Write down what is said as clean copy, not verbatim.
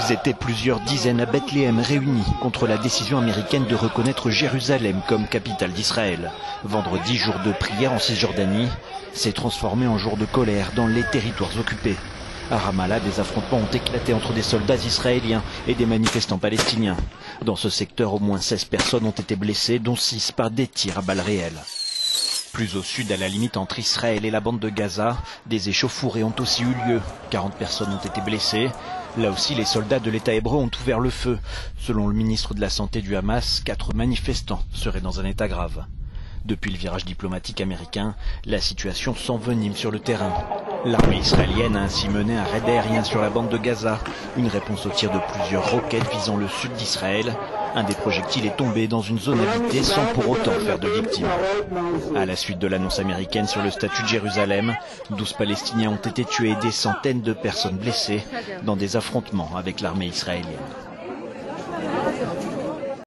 Ils étaient plusieurs dizaines à Bethléem réunis contre la décision américaine de reconnaître Jérusalem comme capitale d'Israël. Vendredi, jour de prière en Cisjordanie, s'est transformé en jour de colère dans les territoires occupés. À Ramallah, des affrontements ont éclaté entre des soldats israéliens et des manifestants palestiniens. Dans ce secteur, au moins 16 personnes ont été blessées, dont 6 par des tirs à balles réelles. Plus au sud, à la limite entre Israël et la bande de Gaza, des échauffourées ont aussi eu lieu. 40 personnes ont été blessées. Là aussi, les soldats de l'État hébreu ont ouvert le feu. Selon le ministre de la Santé du Hamas, 4 manifestants seraient dans un état grave. Depuis le virage diplomatique américain, la situation s'envenime sur le terrain. L'armée israélienne a ainsi mené un raid aérien sur la bande de Gaza, une réponse au tir de plusieurs roquettes visant le sud d'Israël. Un des projectiles est tombé dans une zone habitée sans pour autant faire de victimes. À la suite de l'annonce américaine sur le statut de Jérusalem, 12 Palestiniens ont été tués et des centaines de personnes blessées dans des affrontements avec l'armée israélienne.